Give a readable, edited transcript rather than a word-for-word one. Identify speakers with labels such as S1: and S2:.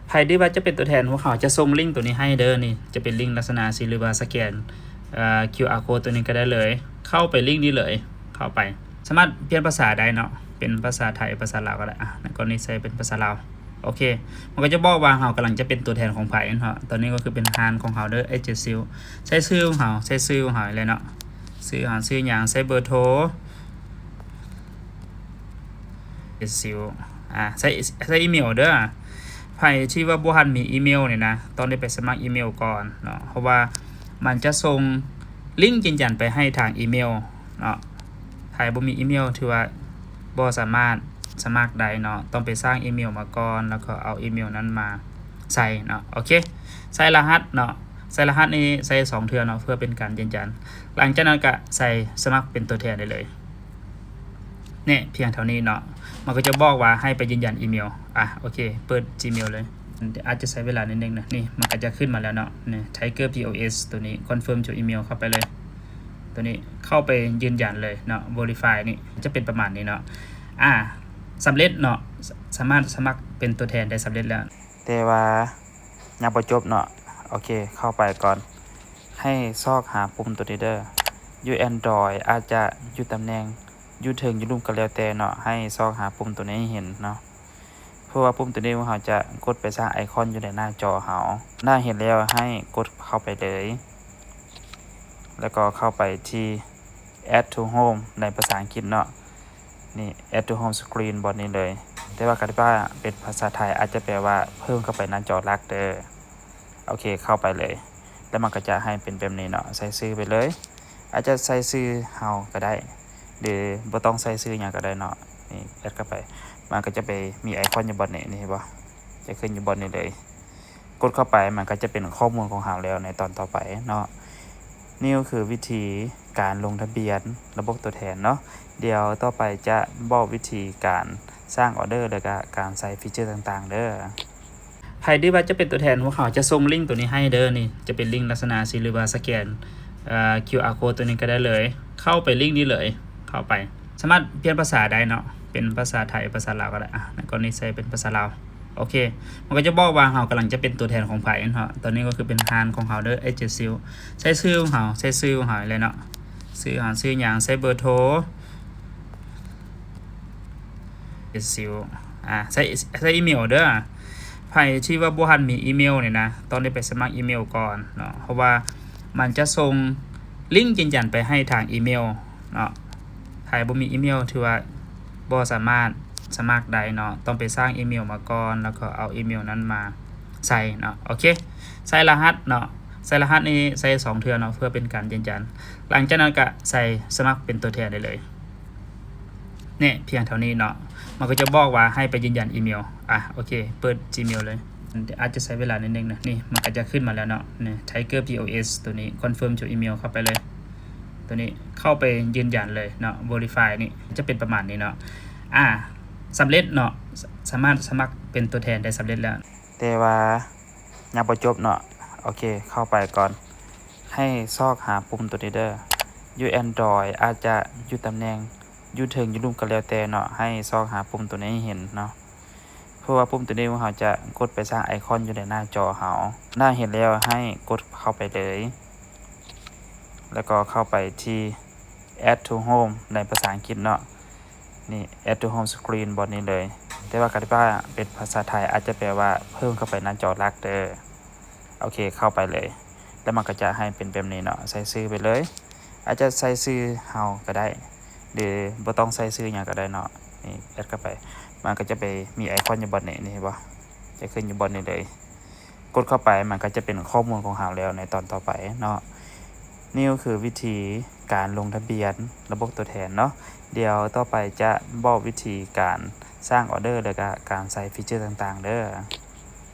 S1: ใครที่ว่าจะเป็นตัวแทนของเขาจะส่งลิงก์ตัวนี้ให้เด้อนี่จะเป็นลิงก์ลักษณะสิหรือว่าสแกนQR code ตัวนี้ก็ได้เลยเข้าไปลิงก์นี้เลยเข้าไปสามารถเปลี่ยนภาษาได้เนาะเป็นภาษาไทยภาษาลาวก็ได้ในกรณีใช้เป็นภาษาลาวโอเคมันก็จะบอกว่าเรากำลังจะเป็นตัวแทนของไผ่เนาะตอนนี้ก็คือเป็นฮานของเขาเด้อเอเจซิลใช้ชื่อของเขาใช้ชื่อของเขาเลยเนาะชื่ออย่างใช้เบอร์โทรเอเจซิลใช้อีเมลเด้อไผ่ที่ว่าบ่ทันมีอีเมลเนี่ยนะตอนนี้ไปสมัครอีเมลก่อนเนาะเพราะว่ามันจะส่งลิงก์ยืนยันไปให้ทางอีเมลเนาะไผ่บ่มีอีเมลถือว่าบ่สามารถสมัครได้เนาะต้องไปสร้างอีเมลมาก่อนแล้วก็เอาอีเมลนั้นมาใส่เนาะโอเคใส่รหัสเนาะใส่รหัสนี้ใส่2เทื่อเนาะเพื่อเป็นการยืนยันหลังจากนั้นก็ใส่สมัครเป็นตัวแทนได้เลยเนี่ยเพียงเท่านี้เนาะมันก็จะบอกว่าให้ไปยืนยันอีเมลโอเคเปิด Gmail เลยอาจจะใช้เวลานิดนึงนะนี่มันก็จะขึ้นมาแล้วเนาะนี่ Tiger POS ตัวนี้ confirm to email เข้าไปเลยตัวนี้เข้าไปยืนยันเลยเนาะ verify นี่จะเป็นประมาณนี้เนาะสำเร็จเนาะสามารถสมัครเป็นตัวแทนได้สำเร็จแล้วแต่ว่ายังบ่จบเนาะโอเคเข้าไปก่อนให้ซอกหาปุ่มตัวนี้เด้ออยู่ Android อาจจะอยู่ตำแหน่งอยู่ถึงอยู่ลุ่มก็แล้วแต่เนาะให้ซอกหาปุ่มตัวนี้ให้เห็นเนาะเพราะว่าปุ่มตัวนี้เราจะกดไปสร้างไอคอนอยู่ในหน้าจอเราหน้าเห็นแล้วให้กดเข้าไปเลยแล้วก็เข้าไปที่ add to home ในภาษาอังกฤษเนาะนี่ add to home screen บนนี้เลยแต่ว่าการว่าเป็นภาษาไทยอาจจะแปลว่าเพิ่มเข้าไปหน้าจอหลักเด้อโอเคเข้าไปเลยแล้วมันก็จะให้เป็นแบบนี้เนาะใส่ชื่อไปเลยอาจจะใส่ชื่อเฮาก็ได้หรือบ่ต้องใส่ชื่อหยังก็ได้เนาะนี่แอดเข้าไปมันก็จะไปมีไอคอนอยู่บนนี้นี่เห็นบ่จะขึ้นอยู่บนนี้เลยกดเข้าไปมันก็จะเป็นข้อมูลของเฮาแล้วในตอนต่อไปเนาะนี่ก็คือวิธีการลงทะเบียนระบบตัวแทนเนาะเดี๋ยวต่อไปจะบอกวิธีการสร้างออเดอร์แล้วก็การใส่ฟีเจอร์ต่างๆเด้อใครที่ว่าจะเป็นตัวแทนของเขาจะส่งลิงก์ตัวนี้ให้เด้อนี่จะเป็นลิงก์ลักษณะสิหรือว่าสแกนQR code ตัวนี้ก็ได้เลยเข้าไปลิงก์นี้เลยเข้าไปสามารถเปลี่ยนภาษาได้เนาะเป็นภาษาไทยภาษาลาวก็ได้ในกรณีใช้เป็นภาษาลาวโอเคมันก็จะบอกว่าเรากำลังจะเป็นตัวแทนของไผ่เนาะตอนนี้ก็คือเป็นฮานของเขาเด้อเอเจซิลใช้ชื่อของเขาใช้ชื่อของเขาเลยเนาะชื่ออย่างใช้เบอร์โทรเอเจซิลใช้อีเมลเด้อไผ่ที่ว่าบ่ทันมีอีเมลเนี่ยนะตอนนี้ไปสมัครอีเมลก่อนเนาะเพราะว่ามันจะส่งลิงก์ยืนยันไปให้ทางอีเมลเนาะใครบ่มีอีเมลถือว่าบ่สามารถสมัครได้เนาะต้องไปสร้างอีเมลมาก่อนแล้วก็เอาอีเมลนั้นมาใส่เนาะโอเคใส่รหัสเนาะใส่รหัสนี้ใส่2เทื่อเนาะเพื่อเป็นการยืนยันหลังจากนั้นก็ใส่สมัครเป็นตัวแทนได้เลยเนี่ยเพียงเท่านี้เนาะมันก็จะบอกว่าให้ไปยืนยันอีเมลโอเคเปิด Gmail เลยอาจจะใช้เวลานิดนึงนะนี่มันก็จะขึ้นมาแล้วเนาะนี่ Tiger POS ตัวนี้ confirm to email เข้าไปเลยตัวนี้เข้าไปยืนยันเลยเนาะ verify นี่จะเป็นประมาณนี้เนาะสำเร็จเนาะสามารถสมัครเป็นตัวแทนได้สำเร็จแล้วแต่ว่ายังบ่จบเนาะโอเคเข้าไปก่อนให้ซอกหาปุ่มตัวนี้เด้ออยู่ Android อาจจะอยู่ตำแหน่งอยู่ถึงอยู่ลุ่มก็แล้วแต่เนาะให้ซอกหาปุ่มตัวนี้ให้เห็นเนาะเพราะว่าปุ่มตัวนี้เราจะกดไปสร้างไอคอนอยู่ในหน้าจอเราหน้าเห็นแล้วให้กดเข้าไปเลยแล้วก็เข้าไปที่ add to home ในภาษาอังกฤษเนาะนี่ add to home screen บนนี้เลยแต่ว่าการว่าเป็นภาษาไทยอาจจะแปลว่าเพิ่มเข้าไปหน้าจอหลักเด้อโอเคเข้าไปเลยแล้วมันก็จะให้เป็นแบบนี้เนาะใส่ชื่อไปเลยอาจจะใส่ชื่อเฮาก็ได้หรือบ่ต้องใส่ชื่อหยังก็ได้เนาะนี่แอดเข้าไปมันก็จะไปมีไอคอนอยู่บนนี้นี่เห็นบ่จะขึ้นอยู่บนนี้เลยกดเข้าไปมันก็จะเป็นข้อมูลของเฮาแล้วในตอนต่อไปเนาะนี่ก็คือวิธีการลงทะเบียนระบบตัวแทนเนาะเดี๋ยวต่อไปจะบอกวิธีการสร้างออเดอร์แล้วก็การใส่ฟีเจอร์ต่างๆเด้อ